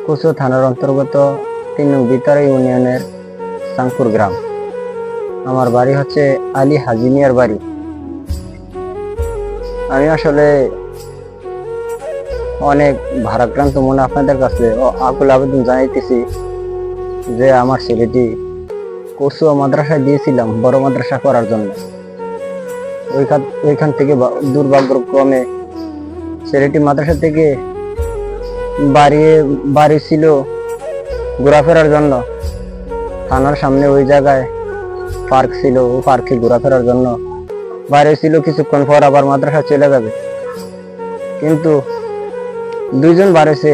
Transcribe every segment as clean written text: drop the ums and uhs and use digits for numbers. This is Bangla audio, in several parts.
কচুয়া থানার অন্তর্গত ৩ নং বিতারা ইউনিয়নের চাংপুর গ্রাম। আমার বাড়ি হচ্ছে আলী হাজি মিয়ার বাড়ি। আমি আসলে অনেক ভারাক্রান্ত মনে আপনাদের কাছে আকুল আবেদন জানাইতেছি যে আমার ছেলেটি কচুয়া মাদ্রাসায় দিয়েছিলাম বড় মাদ্রাসা করার জন্য। ওইখান থেকে দুর্ভাগ্যক্রমে ছেলেটি মাদ্রাসা থেকে বাড়ি ছিল ঘোরাফেরার জন্য। থানার সামনে ওই জায়গায় পার্ক ছিল, ও পার্কে ঘোরাফেরার জন্য বাইরে ছিল। কিছুক্ষণ পর আবার মাদ্রাসা চলে যাবে, কিন্তু দুইজন বাড়িছে।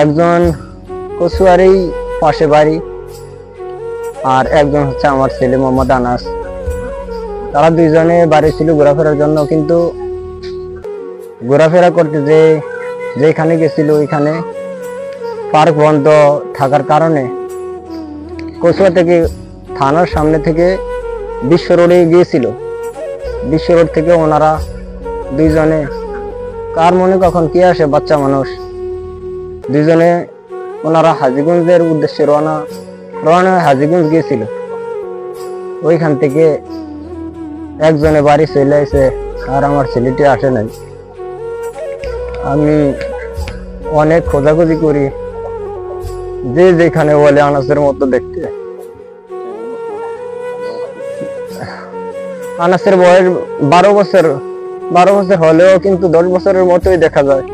একজন কচুয়ারই পাশে বাড়ি, আর একজন হচ্ছে আমার ছেলে মোহাম্মদ আনাস। তারা দুইজনে বাড়ি ছিল ঘোরাফেরার জন্য, কিন্তু ঘোরাফেরা করতে যেখানে গেছিল ওইখানে পার্ক বন্ধ থাকার কারণে কচুয়া থেকে থানার সামনে থেকে বিশ্ব রোডে গিয়েছিল। বিশ্ব রোড থেকে ওনারা দুইজনে, কার মনে কখন কি আসে, বাচ্চা মানুষ, দুইজনে ওনারা হাজীগঞ্জের উদ্দেশ্যে রওনা হাজীগঞ্জ গিয়েছিল। ওইখান থেকে একজনে বাড়ি চলে আসে, আর আমার ছেলেটি আসে নাই। আমি অনেক খোঁজাখুঁজি করি, যেখানে বলে আনাসের মতো দেখতে। আনাসের বয়স 12 বছর হলেও কিন্তু 10 বছরের মতোই দেখা যায়।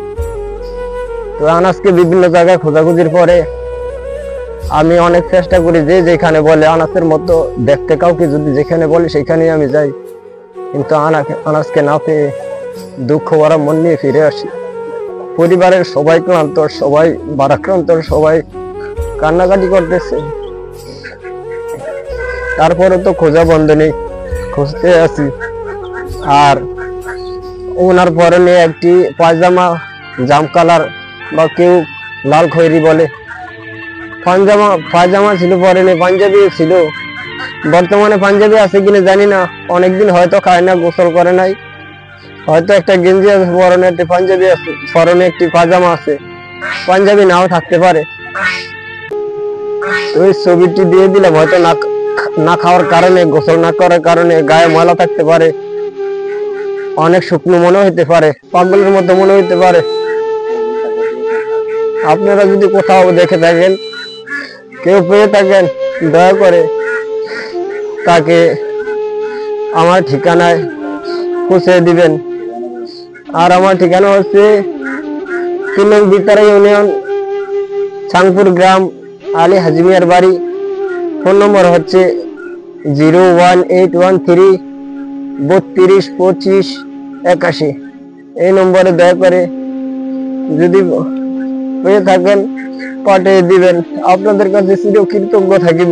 তো আনাসকে বিভিন্ন জায়গায় খোঁজাখুঁজির পরে আমি অনেক চেষ্টা করি, যেখানে বলে আনাসের মতো দেখতে কাউকে যদি যেখানে বলে সেখানেই আমি যাই, কিন্তু আনাসকে না পেয়ে দুঃখ ভরা মন নিয়ে ফিরে আসি। পরিবারের সবাই ক্লান্ত, সবাই ভারাক্রান্ত, সবাই কান্নাকাটি করতেছে। তারপরে তো খোঁজা বন্ধ নেই, খুঁজতে আছি। আর ওনার পরনে একটি পায়জামা জাম কালার বা কেউ লাল খয়েরি বলে পায়জামা ছিল, পরনে পাঞ্জাবি ছিল। বর্তমানে পাঞ্জাবি আছে কিনা জানি না, অনেকদিন হয়তো খায় না, গোসল করে নাই, হয়তো একটা গেঞ্জি আছে, পরনে একটি পাঞ্জাবি আছে, পরনে একটি পায়জামা আছে, পাঞ্জাবি নাও থাকতে পারে। ওই ছবিটি দিয়ে দিলাম, হয়তো না খাওয়ার কারণে, গোসল না করার কারণে গায়ে ময়লা থাকতে পারে, অনেক শুকনো মনে হইতে পারে, পাগলের মতো মনে হইতে পারে। আপনারা যদি কোথাও দেখে থাকেন, কেউ পেয়ে থাকেন, দয়া করে তাকে আমার ঠিকানায় পৌঁছে দিবেন। আর আমার ঠিকানা হচ্ছে 3 নং বিতারা ইউনিয়ন, চাংপুর গ্রাম, আলী হাজি মিয়ার বাড়ি। ফোন নম্বর হচ্ছে 01813 32 25 81। এই নম্বরে দয়া করে যদি পেয়ে থাকেন পাঠিয়ে দিবেন। আপনাদের কাছে চিরকৃতজ্ঞ থাকিব।